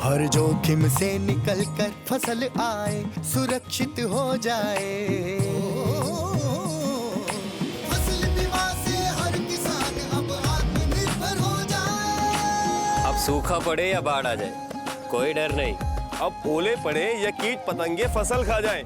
हर जोखिम से निकल कर फसल आए, सुरक्षित हो जाए। फसल बीमा से हर किसान अब आत्मनिर्भर हो जाए। अब सूखा पड़े या बाढ़ आ जाए, कोई डर नहीं। अब ओले पड़े या कीट पतंगे फसल खा जाए,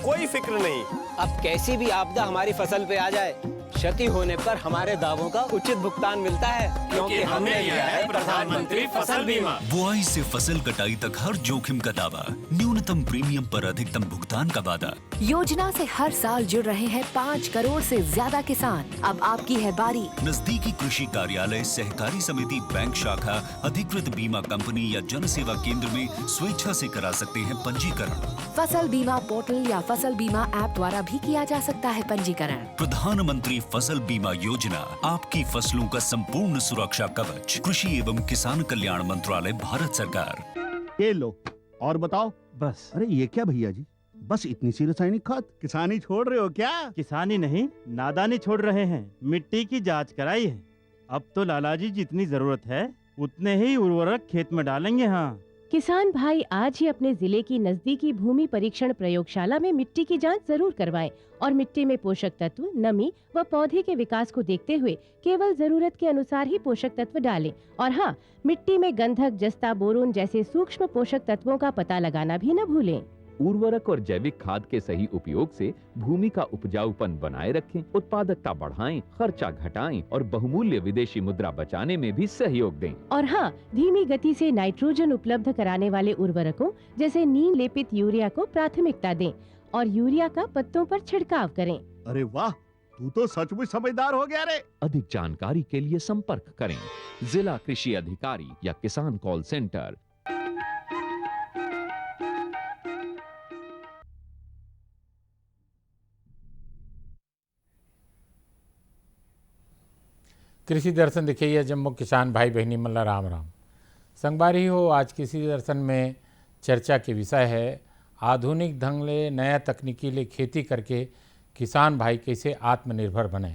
कोई फिक्र नहीं। अब कैसी भी आपदा हमारी फसल पे आ जाए, क्षति होने पर हमारे दावों का उचित भुगतान मिलता है, क्योंकि हमने लिया है प्रधानमंत्री फसल बीमा। बुआई से फसल कटाई तक हर जोखिम का दावा, न्यूनतम प्रीमियम पर अधिकतम भुगतान का वादा। योजना से हर साल जुड़ रहे हैं 5 करोड़ से ज्यादा किसान। अब आपकी है बारी। नजदीकी कृषि कार्यालय, सहकारी समिति, बैंक शाखा, अधिकृत बीमा कंपनी या जन सेवा केंद्र में स्वेच्छा से करा सकते हैं पंजीकरण। फसल बीमा पोर्टल या फसल बीमा ऐप द्वारा भी किया जा सकता है पंजीकरण। प्रधानमंत्री फसल बीमा योजना, आपकी फसलों का संपूर्ण सुरक्षा कवच। कृषि एवं किसान कल्याण मंत्रालय, भारत सरकार। ये लो और बताओ। बस। अरे ये क्या भैया जी, बस इतनी सी रासायनिक खाद? किसानी छोड़ रहे हो क्या? किसानी नहीं, नादानी छोड़ रहे हैं। मिट्टी की जांच कराई है, अब तो लालाजी जितनी जरूरत है उतने ही उर्वरक खेत में डालेंगे। हाँ, किसान भाई आज ही अपने जिले की नजदीकी भूमि परीक्षण प्रयोगशाला में मिट्टी की जांच जरूर करवाएं और मिट्टी में पोषक तत्व, नमी व पौधे के विकास को देखते हुए केवल जरूरत के अनुसार ही पोषक तत्व डालें। और हाँ, मिट्टी में गंधक, जस्ता, बोरोन जैसे सूक्ष्म पोषक तत्वों का पता लगाना भी न भूलें। उर्वरक और जैविक खाद के सही उपयोग से भूमि का उपजाऊपन बनाए रखें, उत्पादकता बढ़ाएं, खर्चा घटाएं और बहुमूल्य विदेशी मुद्रा बचाने में भी सहयोग दें। और हाँ, धीमी गति से नाइट्रोजन उपलब्ध कराने वाले उर्वरकों जैसे नीम लेपित यूरिया को प्राथमिकता दें और यूरिया का पत्तों पर छिड़काव करें। अरे वाह, तू तो सचमुच समझदार हो गया रे। अधिक जानकारी के लिए संपर्क करें जिला कृषि अधिकारी या किसान कॉल सेंटर। कृषि दर्शन देखिए जम्मू किसान भाई बहनी मल्ला राम राम। संगबारी हो, आज कृषि दर्शन में चर्चा के विषय है आधुनिक ढंग ले, नया तकनीकी ले खेती करके किसान भाई कैसे आत्मनिर्भर बने।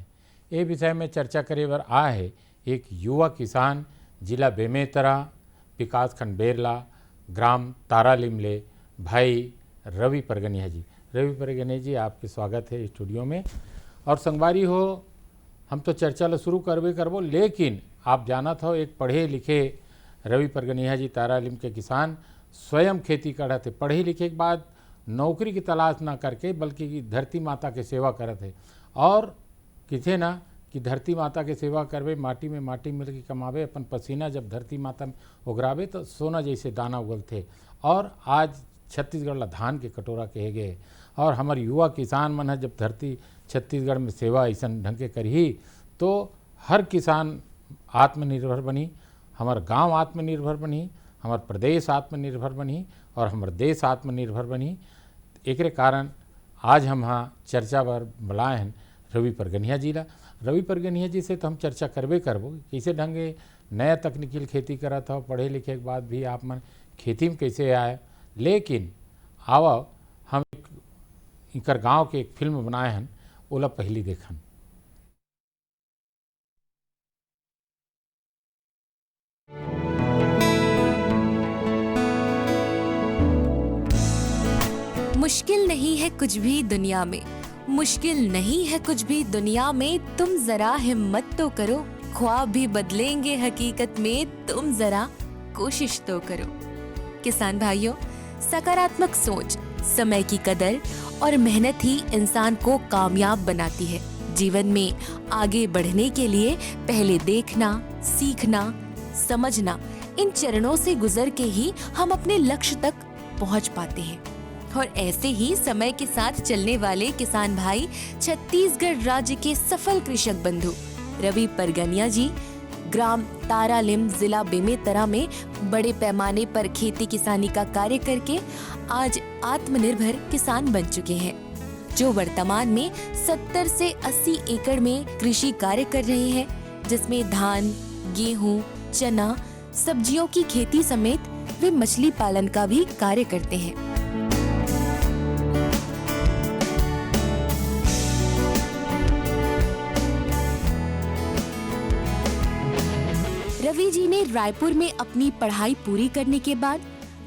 ये विषय में चर्चा करे बर आ है एक युवा किसान जिला बेमेतरा, विकास खंड बेरला, ग्राम तारालिमले, भाई रवि परगनिया जी। रवि परगनिया जी, आपके स्वागत है स्टूडियो में। और संगवारी हो, हम तो चर्चा लो शुरू करबो, लेकिन आप जाना था एक पढ़े लिखे रवि परगनिया जी तारालिम के किसान स्वयं खेती करते, पढ़े लिखे के बाद नौकरी की तलाश ना करके बल्कि धरती माता के सेवा करते। और किसे ना कि धरती माता के सेवा करवे, माटी में माटी मिल के कमावे, अपन पसीना जब धरती माता में उगरावे तो सोना जैसे दाना उगलते। और आज छत्तीसगढ़ ला धान के कटोरा कहे गए। और हमार युवा किसान मन है जब धरती छत्तीसगढ़ में सेवा ऐसा ढंग के करही तो हर किसान आत्मनिर्भर बनी, हमार गांव आत्मनिर्भर बनी, हमार प्रदेश आत्मनिर्भर बनी और हमार देश आत्मनिर्भर बनी। एक कारण आज हम हाँ चर्चा पर बुलाए हैं रवि परगनिया जी ला। रवि परगनिया जी से तो हम चर्चा करबे करबो, कैसे ढंगे नया तकनीकी खेती करा था, पढ़े लिखे के बाद भी आप मन खेती में कैसे आए। लेकिन आओ हम इनकर गांव के एक फिल्म बनाए हैं, ओला पहली देखन। मुश्किल नहीं है कुछ भी दुनिया में, मुश्किल नहीं है कुछ भी दुनिया में, तुम जरा हिम्मत तो करो, ख्वाब भी बदलेंगे हकीकत में, तुम जरा कोशिश तो करो। किसान भाइयों, सकारात्मक सोच, समय की कदर और मेहनत ही इंसान को कामयाब बनाती है। जीवन में आगे बढ़ने के लिए पहले देखना, सीखना, समझना, इन चरणों से गुजर के ही हम अपने लक्ष्य तक पहुंच पाते हैं। और ऐसे ही समय के साथ चलने वाले किसान भाई छत्तीसगढ़ राज्य के सफल कृषक बंधु रवि परगनिया जी ग्राम तारालिम, जिला बेमेतरा में बड़े पैमाने पर खेती किसानी का कार्य करके आज आत्मनिर्भर किसान बन चुके हैं, जो वर्तमान में 70 से 80 एकड़ में कृषि कार्य कर रहे हैं, जिसमें धान, गेहूं, चना, सब्जियों की खेती समेत वे मछली पालन का भी कार्य करते हैं। रवि जी ने रायपुर में अपनी पढ़ाई पूरी करने के बाद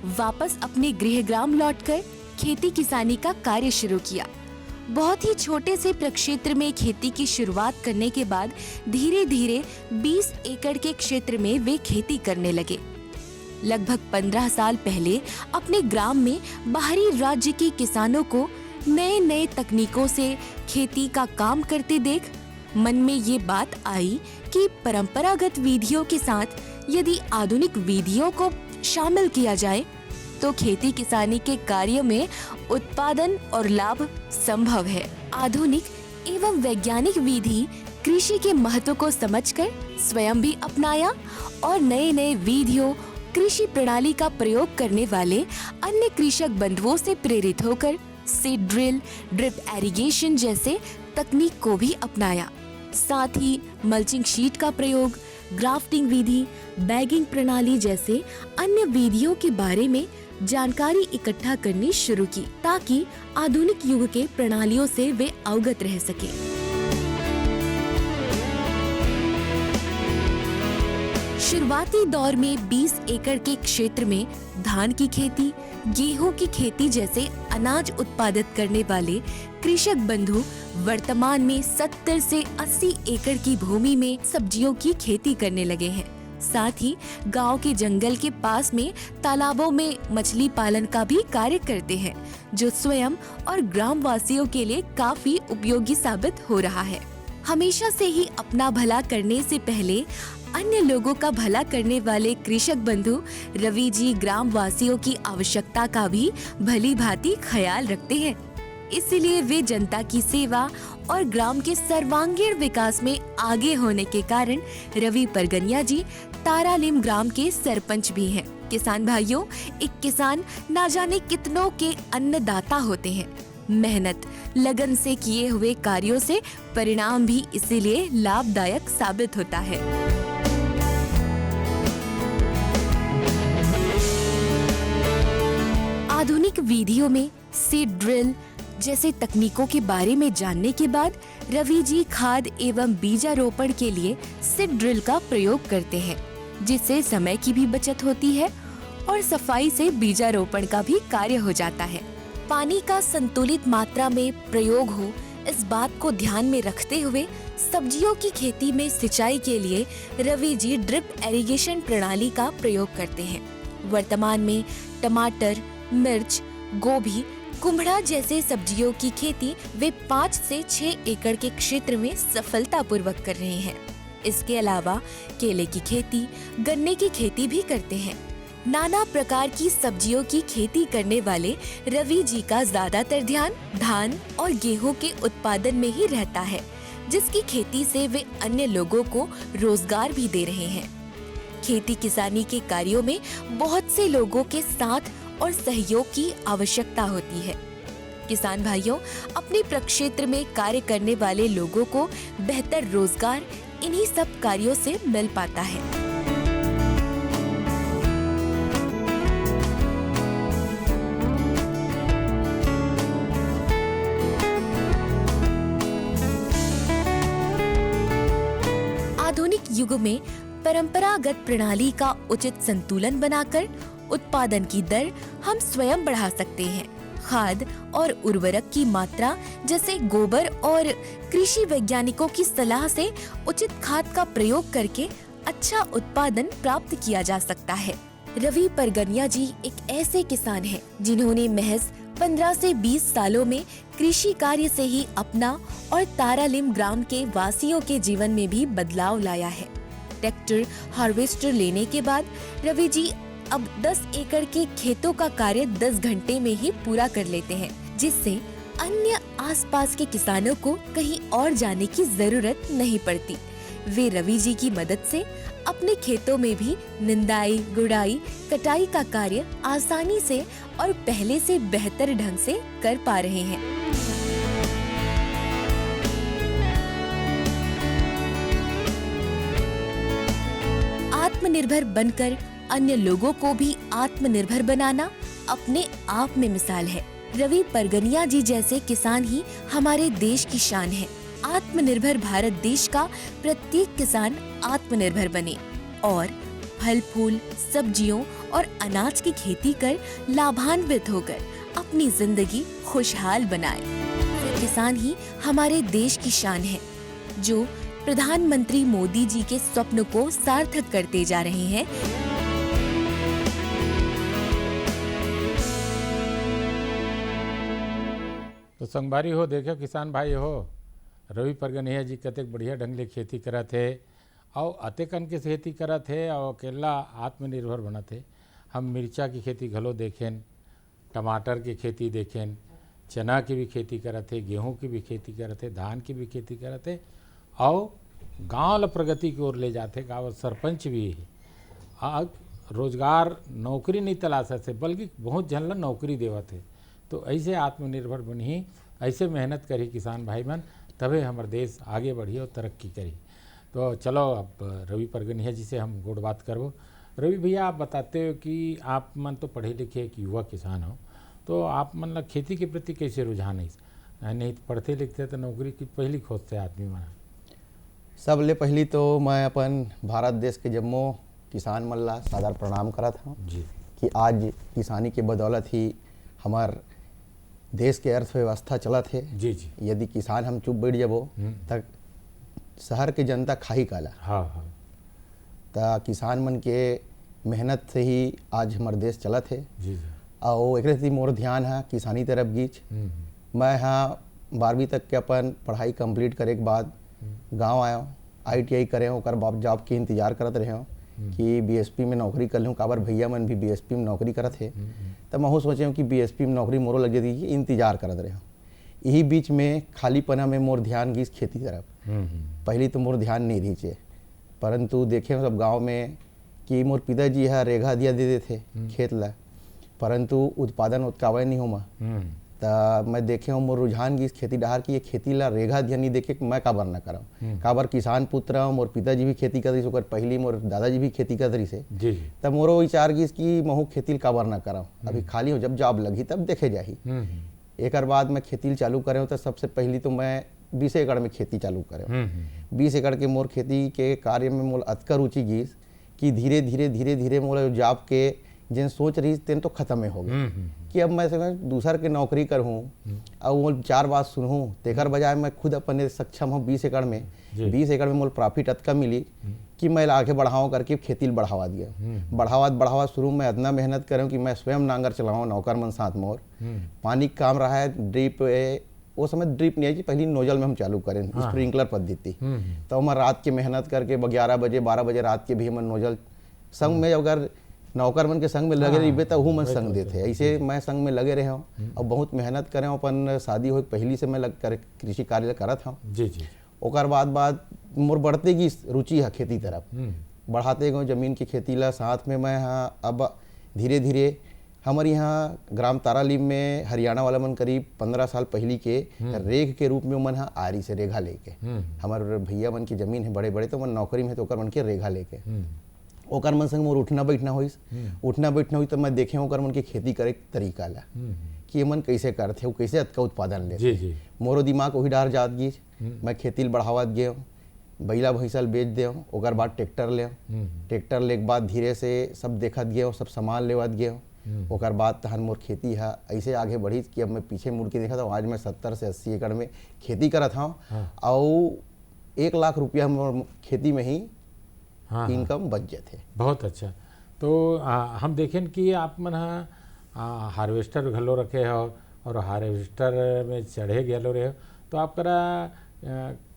वापस अपने गृह ग्राम लौटकर खेती किसानी का कार्य शुरू किया। बहुत ही छोटे से प्रक्षेत्र में खेती की शुरुआत करने के बाद धीरे धीरे 20 एकड़ के क्षेत्र में वे खेती करने लगे। लगभग 15 साल पहले अपने ग्राम में बाहरी राज्य के किसानों को नए नए तकनीकों से खेती का काम करते देख मन में ये बात आई कि परंपरागत विधियों के साथ यदि आधुनिक विधियों को शामिल किया जाए तो खेती किसानी के कार्य में उत्पादन और लाभ संभव है। आधुनिक एवं वैज्ञानिक विधि कृषि के महत्व को समझकर स्वयं भी अपनाया और नए नए विधियों कृषि प्रणाली का प्रयोग करने वाले अन्य कृषक बंधुओं से प्रेरित होकर सीड ड्रिल, ड्रिप एरीगेशन जैसे तकनीक को भी अपनाया। साथ ही मल्चिंग शीट का प्रयोग, ग्राफ्टिंग विधि, बैगिंग प्रणाली जैसे अन्य विधियों के बारे में जानकारी इकट्ठा करनी शुरू की ताकि आधुनिक युग के प्रणालियों से वे अवगत रह सके। शुरुआती दौर में 20 एकड़ के क्षेत्र में धान की खेती, गेहूं की खेती जैसे अनाज उत्पादित करने वाले कृषक बंधु वर्तमान में 70 से 80 एकड़ की भूमि में सब्जियों की खेती करने लगे हैं। साथ ही गांव के जंगल के पास में तालाबों में मछली पालन का भी कार्य करते हैं, जो स्वयं और ग्रामवासियों के लिए काफी उपयोगी साबित हो रहा है। हमेशा से ही अपना भला करने से पहले अन्य लोगों का भला करने वाले कृषक बंधु रवि जी ग्रामवासियों की आवश्यकता का भी भली भांति ख्याल रखते हैं। इसलिए वे जनता की सेवा और ग्राम के सर्वांगीण विकास में आगे होने के कारण रवि परगनिया जी तारालिम ग्राम के सरपंच भी हैं। किसान भाइयों, एक किसान ना जाने कितनों के अन्नदाता होते हैं। मेहनत लगन से किए हुए कार्यों से परिणाम भी इसीलिए लाभदायक साबित होता है। आधुनिक विधियों में सीड ड्रिल जैसे तकनीकों के बारे में जानने के बाद रवि जी खाद एवं बीजारोपण के लिए सीड ड्रिल का प्रयोग करते हैं, जिससे समय की भी बचत होती है और सफाई से बीजारोपण का भी कार्य हो जाता है। पानी का संतुलित मात्रा में प्रयोग हो, इस बात को ध्यान में रखते हुए सब्जियों की खेती में सिंचाई के लिए रवि जी ड्रिप एरीगेशन प्रणाली का प्रयोग करते हैं। वर्तमान में टमाटर, मिर्च, गोभी, कुम्हड़ा जैसे सब्जियों की खेती वे 5 से 6 एकड़ के क्षेत्र में सफलतापूर्वक कर रहे हैं। इसके अलावा केले की खेती, गन्ने की खेती भी करते हैं। नाना प्रकार की सब्जियों की खेती करने वाले रवि जी का ज्यादातर ध्यान धान और गेहूं के उत्पादन में ही रहता है, जिसकी खेती से वे अन्य लोगों को रोजगार भी दे रहे हैं। खेती किसानी के कार्यों में बहुत से लोगों के साथ और सहयोग की आवश्यकता होती है। किसान भाइयों, अपने प्रक्षेत्र में कार्य करने वाले लोगों को बेहतर रोजगार इन्हीं सब कार्यों से मिल पाता है। आधुनिक युग में परंपरागत प्रणाली का उचित संतुलन बनाकर उत्पादन की दर हम स्वयं बढ़ा सकते हैं। खाद और उर्वरक की मात्रा जैसे गोबर और कृषि वैज्ञानिकों की सलाह से उचित खाद का प्रयोग करके अच्छा उत्पादन प्राप्त किया जा सकता है। रवि परगनिया जी एक ऐसे किसान हैं जिन्होंने महज 15 से 20 सालों में कृषि कार्य से ही अपना और तारालिम ग्राम के वासियों के जीवन में भी बदलाव लाया है। ट्रैक्टर हार्वेस्टर लेने के बाद रवि जी अब 10 एकड़ के खेतों का कार्य 10 घंटे में ही पूरा कर लेते हैं, जिससे अन्य आसपास के किसानों को कहीं और जाने की जरूरत नहीं पड़ती। वे रवि जी की मदद से अपने खेतों में भी निंदाई, गुड़ाई, कटाई का कार्य आसानी से और पहले से बेहतर ढंग से कर पा रहे हैं। आत्मनिर्भर बनकर अन्य लोगों को भी आत्मनिर्भर बनाना अपने आप में मिसाल है। रवि परगनिया जी जैसे किसान ही हमारे देश की शान है। आत्मनिर्भर भारत देश का प्रत्येक किसान आत्मनिर्भर बने और फल फूल, सब्जियों और अनाज की खेती कर लाभान्वित होकर अपनी जिंदगी खुशहाल बनाए। किसान ही हमारे देश की शान है, जो प्रधानमंत्री मोदी जी के स्वप्न को सार्थक करते जा रहे हैं। तो संगवारी हो, देखो किसान भाई हो, रवि परगनिया जी कतेक बढ़िया ढंग ले खेती करत है और अतेकन के खेती करत है और अकेला आत्मनिर्भर बनत है। हम मिर्चा की खेती घलो देखें, टमाटर की खेती देखें, चना की भी खेती करत है, गेहूं की भी खेती करत है, धान की भी खेती करत है और गांव ल प्रगति की ओर ले जाते। गांव सरपंच भी है, आज रोजगार नौकरी नहीं तलाशत है बल्कि बहुत जन ला नौकरी देवत है। तो ऐसे आत्मनिर्भर बनी, ऐसे मेहनत करी किसान भाई मन, तभी हमारे देश आगे बढ़ी और तरक्की करी। तो चलो अब रवि परगनिया जी से हम गोड़ बात करबो। रवि भैया, आप बताते हो कि आप मन तो पढ़े लिखे एक युवा किसान हो, तो आप मन ला खेती के प्रति कैसे रुझान है? नहीं पढ़ते लिखते तो नौकरी की पहली खोजते आदमी मन। सबले पहली तो मैं अपन भारत देश के जम्मो किसान मन ला सादर प्रणाम करत हूँ जी कि आज किसानी के बदौलत ही हमार देश के अर्थव्यवस्था चलत है। जी जी। यदि किसान हम चुप बैठ जबो तक शहर के जनता खाही काला। हाँ हाँ। ता किसान मन के मेहनत से ही आज हमार देश चलत है। जी जी। और एक से मोर ध्यान है किसानी तरफ गीच। मैं यहाँ 12वीं तक के अपन पढ़ाई कंप्लीट करे के बाद गांव आया, ITI करे हूँ, ओकर बाद जॉब के इंतजार करत रहे हूँ कि BSP में नौकरी कर लूँ। काबर भैया मन भी BSP में नौकरी करत है, तब मैं सोचे हूँ कि BSP में नौकरी मोरो लग जाती है, इंतजार करत रहे हूँ। यही बीच में खालीपना में मोर ध्यान गीस खेती तरफ। पहली तो मोर ध्यान नहीं रही, परंतु देखे सब गाँव में कि मोर पिताजी है रेघा दिया दे देते खेत ला, परंतु उत्पादन उत्कावे नहीं हो तो मैं देखे हूँ मोर रुझान की इस खेती डहार की, ये खेती ला रेघा ध्यान नहीं देखे मैं काबर ना कराऊँ। काबर किसान पुत्र हूँ, मोर पिताजी भी खेती करती से, पहली मोर दादाजी भी खेती करती से, तब मोरो विचार की इसकी महू खेती काबर ना कराऊँ। अभी खाली हो जब जॉब लगी तब देखे जाही। एक बाद मैं खेती चालू करे हूँ तो सबसे पहली तो मैं 20 एकड़ में खेती चालू करे। 20 एकड़ के मोर खेती के कार्य में मोल अतका रुचि गीस कि धीरे धीरे धीरे धीरे मोर जॉब के जिन सोच रही तेन तो खत्म हो गए कि अब मैं दूसर के नौकरी करूँ और वो 4 बात सुनूँ, तेकर बजाय मैं खुद अपने सक्षम हूँ 20 एकड़ में। 20 एकड़ में मोल प्रॉफिट अतका मिली कि मैं आगे बढ़ाऊँ करके खेती बढ़ावा दिया। बढ़ावा शुरू में इतना मेहनत करूँ कि मैं स्वयं नांगर चलाऊँ, नौकर मन साथ मोर। पानी का काम रहा है, ड्रिप वो समय ड्रिप नहीं है कि पहली नोजल में हम चालू करें स्प्रिंकलर पद्धति। तो मैं रात के मेहनत करके 11 बजे 12 बजे रात के भी हम नोजल संग में, अगर नौकर मन के संग में लगे रही तो मैं संग देते। ऐसे मैं संग में लगे रहे हूँ और बहुत मेहनत करे हूँ। अपन शादी हो पहली से मैं लग कर कृषि कार्य करत हूँ। जी जी। ओकर बाद मोर बढ़ते की रुचि है खेती तरफ, बढ़ाते गए जमीन की खेती ला। साथ में मैं यहाँ अब धीरे धीरे हमारे यहाँ ग्राम तारालीम में हरियाणा वाला मन करीब 15 साल पहली के रेख के रूप में मन है आरी से रेखा लेके। हमारे भैया मन की जमीन है बड़े बड़े, तो मन नौकरी में तो ओकर मन के रेखा लेके ओकर मन संग मोर उठना बैठना हुई तो मैं देखे ओकर मन के खेती करे तरीका ला कि ये मन कैसे करते, कैसे अतका उत्पादन ले। मोरो दिमाग वही डार जात गई, मैं खेती बढ़ावत गए, बैला भैंसल बेच दे, ओकर बाद ट्रैक्टर ले के बाद धीरे से सब देखत गए, सब सामान लेवत गए। ओकर बाद तहन मोर खेती है ऐसे आगे बढ़ी कि अब मैं पीछे मुड़ के देखा था, आज मैं 70 से 80 एकड़ में खेती करत हूँ और 1 लाख रुपया खेती में ही इनकम बच जाते। बहुत अच्छा। तो हम देखें कि आप मन हार्वेस्टर घलो रखे हो और हार्वेस्टर में चढ़े गलो रहे हो, तो आपका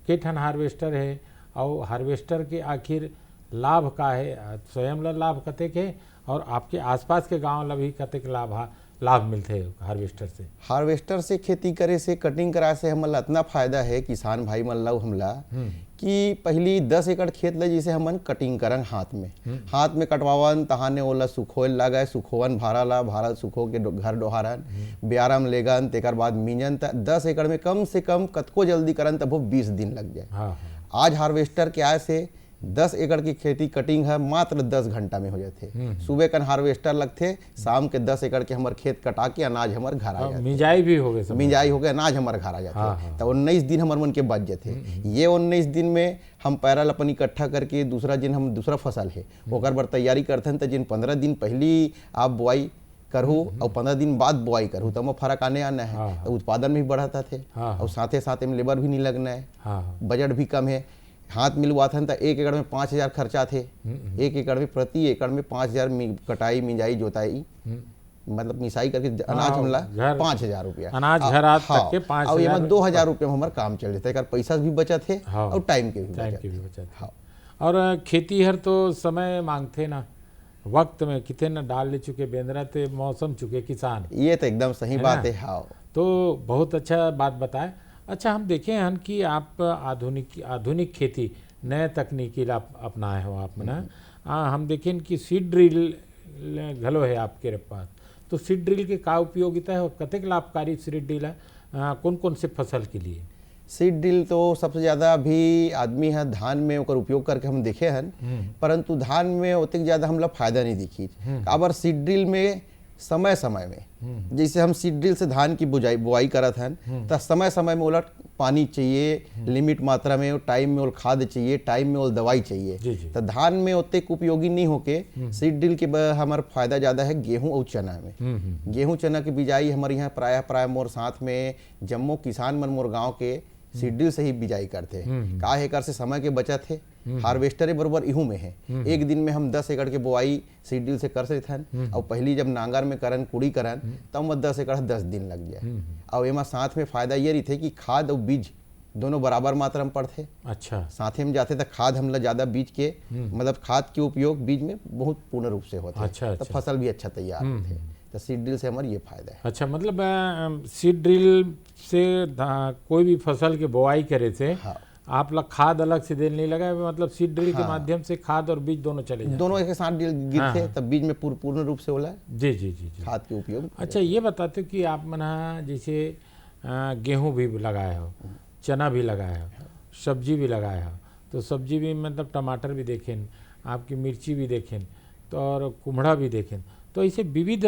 के ठन हार्वेस्टर है और हार्वेस्टर के आखिर लाभ का है, स्वयं ला लाभ कतेक है और आपके आसपास के गांव ला भी कतेक लाभ मिलते है हार्वेस्टर से? हार्वेस्टर से खेती करे से, कटिंग करा से हमला इतना फायदा है किसान भाई मन ला हमला कि पहली 10 एकड़ खेत ले जैसे हमन कटिंग करन हाथ में कटवावन, तहाने ओला सुखोल लगाए, सुखोवन भारा सुखो के घर डोहारन, ब्यारम लेगन, तेकर बाद मींजन। 10 एकड़ में कम से कम कतको जल्दी करन तब 20 दिन लग जाए। आज हार्वेस्टर के आए से 10 एकड़ की खेती कटिंग है मात्र 10 घंटा में हो जाते। सुबह का हार्वेस्टर लगते, शाम के 10 एकड़ के हमारे खेत कटा के अनाज हमारे घर आ जाते। मिंजाई भी हो गए, मिंजाई हो गए, अनाज हमारे घर आ जाते। तो 19 दिन हमारे मन के बच जाते। ये 19 दिन में हम पैरल अपन इकट्ठा करके दूसरा दिन हम दूसरा फसल है ओकर बर तैयारी करते हैं। तो जिन 15 दिन पहली आप बुआई करहू और 15 दिन बाद बुआई करहू तो फर्क आने आना है। तो उत्पादन भी बढ़ाता थे और साथे साथ में लेबर भी नहीं लगना है, बजट भी कम है। हाथ मिलवा था तो 1 एकड़ में 5,000 खर्चा थे। 1 एकड़ में प्रति एकड़ में 5,000 कटाई मिंजाई जोताई मतलब मिसाई करके अनाज हमला 5,000 रुपया अनाज घर आज तक के 5,000 और ये 2,000 रुपये में हमारा काम चल जाता है। पैसा भी बचत है और टाइम के भी बचत। और खेती हर तो समय मांगते ना, वक्त में कितने न डाल ले चुके बेंदरा ते मौसम चुके किसान। ये तो एकदम सही बात है। हाँ, तो बहुत अच्छा बात बताए। अच्छा, हम देखे हैं कि आप आधुनिक खेती नए तकनीकी अपनाए हो आप ना। हम देखें कि सीड ड्रिल घलो है आपके पास, तो सीड ड्रिल के का उपयोगिता है और कतेक लाभकारी सीड ड्रिल है कौन कौन से फसल के लिए? सीड ड्रिल तो सबसे ज़्यादा अभी आदमी है धान में ओकर उपयोग करके हम देखे हैं, परंतु धान में उतने ज़्यादा हमला फायदा नहीं दिखी। अबर सीड ड्रिल में समय समय में जैसे हम सीड ड्रिल से धान की बुआई करत हैं तो समय समय में उलट पानी चाहिए, लिमिट मात्रा में, टाइम में और खाद चाहिए, टाइम में और दवाई चाहिए। तो धान में उतने उपयोगी नहीं होके सीड ड्रिल के हमारा फायदा ज़्यादा है गेहूं और चना में। गेहूं चना की बिजाई हमारे यहाँ प्राय मोर साथ में जम्मो किसान मन मोर गाँव के सीड ड्रिल से ही बिजाई करते हैं। का एकड़ से समय के बचत है, हार्वेस्टर बराबर इहू में है। एक दिन में हम 10 एकड़ के बुआई सीड ड्रिल से कर सकते हैं और पहली जब नांगर में करन कुड़ी करन तब 10 एकड़ 10 दिन लग जाए। और एमा साथ में फायदा ये रही थे कि खाद और बीज दोनों बराबर मात्रा में पड़ते। अच्छा, साथ में जाते तो खाद हमला ज्यादा बीज के मतलब खाद के उपयोग बीज में बहुत पूर्ण रूप से होते। अच्छा, तो फसल भी अच्छा तैयार होते। तो सीड ड्रिल से हमारा ये फायदा है। अच्छा, मतलब सीड ड्रिल से कोई भी फसल के बुआई करे से आप लोग खाद अलग से देने नहीं लगा, मतलब सीड ड्रिल के माध्यम से खाद और बीज दोनों चले जाते, दोनों एक साथ गिरते तब बीज में पूर्ण रूप से होला। जी जी जी जी, खाद के उपयोग। अच्छा, ये बताते हो कि आप मना जैसे गेहूं भी लगाए हो, चना भी लगाया हो, सब्जी भी लगाया हो, तो सब्जी भी मतलब टमाटर भी देखें, आपकी मिर्ची भी देखें, तो और कुम्हड़ा भी देखें, तो ऐसे विविध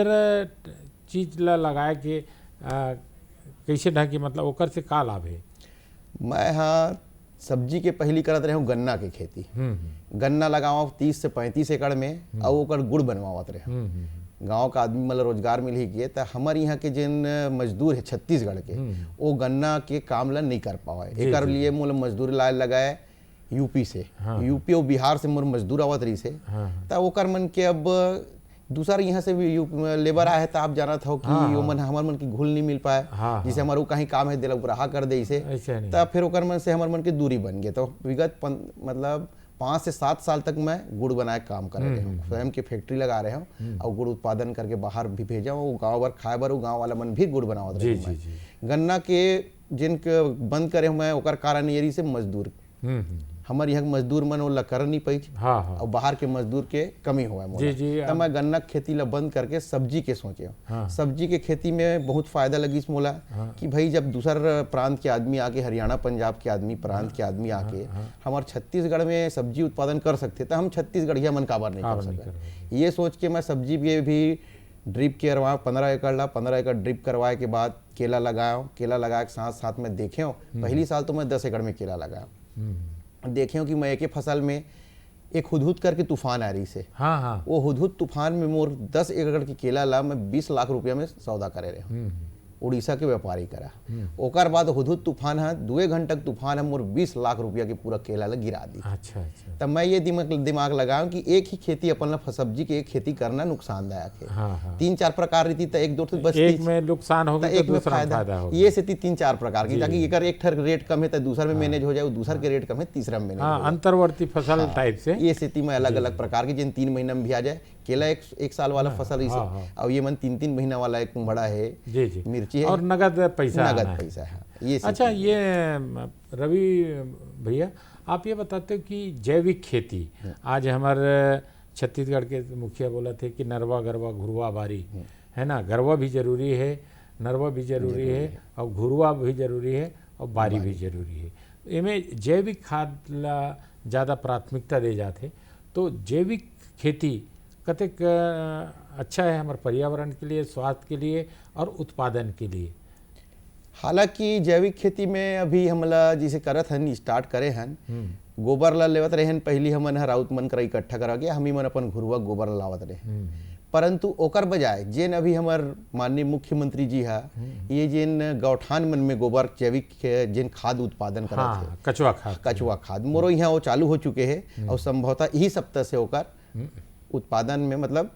चीज लगाए के कैसे ढंग की मतलब ओकर से का लाभ है? मैं हाँ सब्जी के पहली करत रहे हूँ गन्ना की खेती। गन्ना लगाओ 30 से 35 एकड़ में और ओकर गुड़ बनवावत रहे। गांव का आदमी मतलब रोजगार मिल ही गए। तो हमारे यहाँ के जिन मजदूर है छत्तीसगढ़ के वो गन्ना के काम ला नहीं कर पाए। एक लिए मोल मजदूर लाए लगाए यूपी से। यूपी और बिहार से मोर मजदूर आवत रही से। तो ओकर मन के अब दूसरा यहाँ से भी लेबर आए तो आप जाना था कि वो मन हमारे मन की घुल नहीं मिल पाए। जिसे हमारे कहीं काम है दिला रहा कर दे इसे, तब फिर ओकर मन से हमारे मन की दूरी बन गई। तो विगत मतलब 5 से 7 साल तक मैं गुड़ बनाए काम कर रहे हूँ। स्वयं की फैक्ट्री लगा रहे हूँ और गुड़ उत्पादन करके बाहर भी भेजा हूँ। गाँव भर खाए बर गाँव वाला मन भी गुड़ बनावत रहे। गन्ना के जिनके बंद करे मैं ओकर कारण यही से मजदूर हमारे यहाँ मजदूर मन वो कर नहीं पाई। और बाहर के मजदूर के कमी हुआ है। तब मैं गन्ना खेती ला बंद करके सब्जी के सोचे। सब्जी के खेती में बहुत फायदा लगी इस मोला कि भाई जब दूसर प्रांत के आदमी आके, हरियाणा पंजाब के आदमी प्रांत के आदमी आके हमारे छत्तीसगढ़ में सब्जी उत्पादन कर सकते, तो हम छत्तीसगढ़िया मन काबर नहीं कर सकते। ये सोच के मैं सब्जी भी ड्रिप करवाया 15 एकड़ ला। 15 एकड़ ड्रिप करवाए के बाद केला लगाया। केला लगाए के साथ साथ में देखे पहली साल तो मैं 10 एकड़ में केला लगाया। देखे कि मैं एक ही फसल में एक हुदहुद करके तूफान आ रही से। वो हुदहुद तूफान में मोर 10 एकड़ की केला ला मैं 20 लाख रुपया में सौदा करे रहे। उड़ीसा के व्यापारी करा। ओकर बाद हुदहुद तूफान है 2 घंटा तूफान है मोर 20 लाख रुपया के पूरा केला ला गिरा दी। अच्छा अच्छा। तब मैं ये दिमाग लगाऊं कि एक ही खेती अपन सब्जी की एक खेती करना नुकसानदायक है। 3-4 प्रकार रहती तो एक दो तो बचती, एक में नुकसान होगा तो एक में फायदा होगा। ये से 3-4 प्रकार की ताकि एक एक रेट कम है तो दूसर में मैनेज हो जाए, दूसर के रेट कम है तीसरा में मैनेज हो जाए। अंतर्वर्ती फसल टाइप से ये स्थिति में अलग अलग प्रकार की जिन 3 महीना में भी आ जाए। केला एक साल वाला फसल इसे और ये मन 3-3 महीना वाला एक कुम्हड़ा है, मिर्ची है और नगद पैसा है। ये अच्छा, ये रवि भैया आप ये बताते हो कि जैविक खेती आज हमारे छत्तीसगढ़ के मुखिया बोला थे कि नरवा गरवा घुरवा बारी है ना, गरवा भी जरूरी है, नरवा भी जरूरी है और घुरवा भी जरूरी है और बारी भी जरूरी है। इनमें जैविक खाद ला ज़्यादा प्राथमिकता दे जाते। तो जैविक खेती कतेक अच्छा है हमारे पर्यावरण के लिए, स्वास्थ्य के लिए और उत्पादन के लिए। हालांकि जैविक खेती में अभी हमला जिसे करत हन स्टार्ट करे हन, गोबर ला लेवत रहन पहली हमन ह राउत मन करा इकट्ठा करा के हमी मन अपन घुरुआ गोबर ला लावत रहे। परंतु ओकर बजाय जेन अभी हमार माननीय मुख्यमंत्री जी हा ये जेन गौठान मन में गोबर जैविक जेन खाद उत्पादन करत हाँ, है, कचुआ खाद मोरो यहाँ वो चालू हो चुके हैं और संभवतः यही सप्ताह से ओकर उत्पादन में मतलब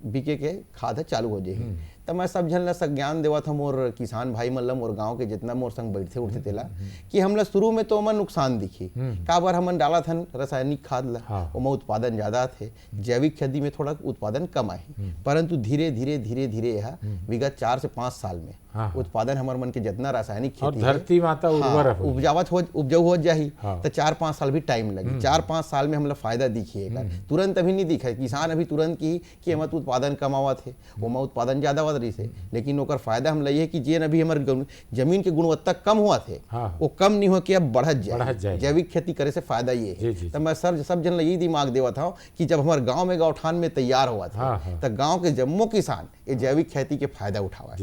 बिके के खाद चालू हो जाए। तो मैं सब जन ला संज्ञान देवत हम मोर किसान भाई मन ला, मोर गाँव के जितना मोर संग बैठते उठते तेला कि हमला शुरू में तो ओमन नुकसान दिखी, काबर हमन डालत हन रासायनिक खाद ला, ओमा उत्पादन ज्यादा थे, जैविक खेती में थोड़ा उत्पादन कम आए। परंतु धीरे धीरे धीरे धीरे यह विगत 4 से 5 साल में उत्पादन हमार मन के जितना रासायनिक खेती धरती माता उपजाऊ हो जाही तो 4-5 साल भी टाइम लगी। 4-5 साल में हमला फायदा दिखिएगा, तुरंत अभी नहीं दिखा। किसान अभी तुरंत की कि हम उत्पादन कमावत है, ओमा उत्पादन ज्यादा होत रही से, लेकिन ओकर फायदा हम लइए कि जेन अभी हमार जमीन के गुणवत्ता कम हुआ थे वो कम नहीं हो के अब बढ़त जाए। जैविक खेती करे से फायदा ये है। तो मैं सब जन यही दिमाग देवा था कि जब हमारे गाँव में गौठान में तैयार हुआ था तो गाँव के जम्मो किसान ये जैविक खेती के फायदा उठावा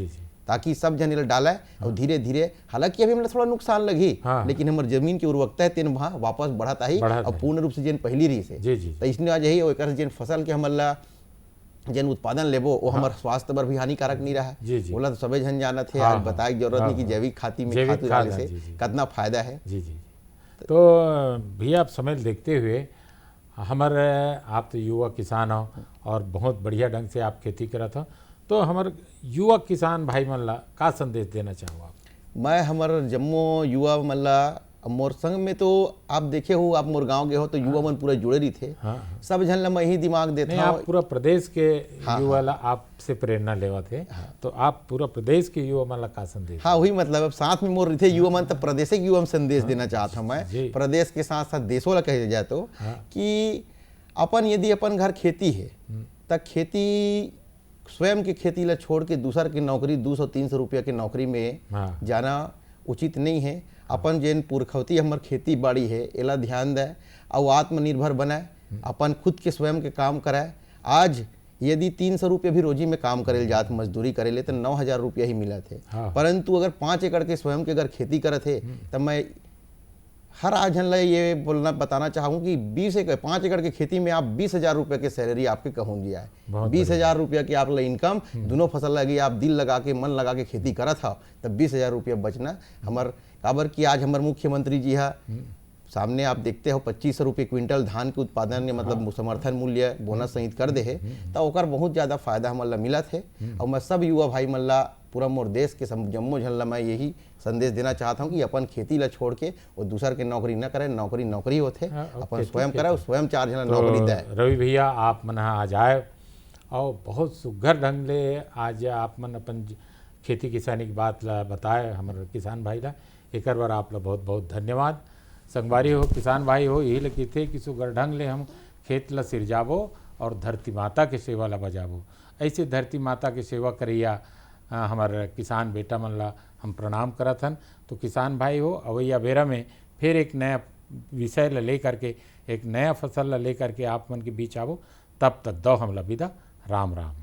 ताकि सब जन डाला और धीरे धीरे, हालांकि अभी मतलब थोड़ा नुकसान लगी लेकिन हमारे जमीन की उर्वरकता है तेन वहाँ वापस बढ़ता ही और पूर्ण रूप से जेन पहली रही से। तो इसने आज यही और जेन फसल के हमला जेन उत्पादन लेबो वो हमारे स्वास्थ्य पर भी हानिकारक नहीं रहा। बोला तो सभी जन जाना थे, आज बताए जरूरत नहीं कि जैविक खेती में खाद डालने से कितना फायदा है। तो भैया आप समय देखते हुए हमारे आप तो युवा किसान हो और बहुत बढ़िया ढंग से आप खेती करत हो, तो हमारे युवा किसान भाई मन ला का संदेश देना चाहो आप? मैं हमारे जम्मो युवा मन ला मोर संग में तो आप देखे हो, आप मोर गांव गए हो तो युवा मन पूरा जुड़े रही थे। सब जन ला मैं ही दिमाग देता हूँ। आप पूरा प्रदेश के युवा ला आपसे प्रेरणा लेवा थे, तो आप पूरा प्रदेश के युवा मन ला का संदेश? हाँ वही मतलब अब साथ में मोर थे युवा मन, तो प्रदेश के युवा में संदेश देना चाहता हूँ मैं। प्रदेश के साथ साथ देशों ला कहे जाए तो कि अपन यदि अपन घर खेती है तो खेती स्वयं की खेती ला छोड़ के दूसर की नौकरी 200-300 रुपया की नौकरी में जाना उचित नहीं है। अपन जेन पुरखौती हमार खेती बाड़ी है एला ध्यान दे और आत्मनिर्भर बनाए, अपन खुद के स्वयं के काम कराए। आज यदि 300 रुपये भी रोजी में काम करे जात मजदूरी करे ले तो 9,000 रुपया ही मिला थे। परंतु अगर 5 एकड़ के स्वयं के अगर खेती करे थे तो मैं हर आजन ला ये बोलना बताना चाहूँ कि 5 एकड़ के खेती में आप 20,000 रुपये की सैलरी आपके कहूँ दिया है। 20,000 रुपया की आप ला इनकम, दोनों फसल लगी, आप दिल लगा के मन लगा के खेती करा था तब 20,000 रुपया बचना हमार काबर की आज हमारे मुख्यमंत्री जी हा सामने आप देखते हो 2500 रुपये क्विंटल धान के उत्पादन ने मतलब समर्थन मूल्य बोनस सहित कर दे है तो ओकर बहुत ज़्यादा फायदा हमारा मिला थे। और मैं सब युवा भाई मल्ला पूरा मोर देश के जम्मो झल्ला मैं यही संदेश देना चाहता हूँ कि अपन खेती ला छोड़ के और दूसर के नौकरी न करे, नौकरी होते अपन स्वयं करे, स्वयं 4 जन नौकरी दे। रवि भैया आप मन आज आए और बहुत सुघर ढंग ले आज आप मन अपन खेती किसानी की बात ला बताए हमारे किसान भाई ला, एक बार आप ला बहुत बहुत धन्यवाद। संगवारी हो, किसान भाई हो, यही लगी थे कि सुगर ढंग ले हम खेत ला सिरजाबो और धरती माता के सेवा ला बजाबो। ऐसे धरती माता के सेवा करिया हमारे किसान बेटा मन ला हम प्रणाम करत हन। तो किसान भाई हो, अवैया बेरा में फिर एक नया विषय ला ले करके, एक नया फसल ला ले करके आप मन के बीच आवो। तब तक दो हमला विदा, राम राम।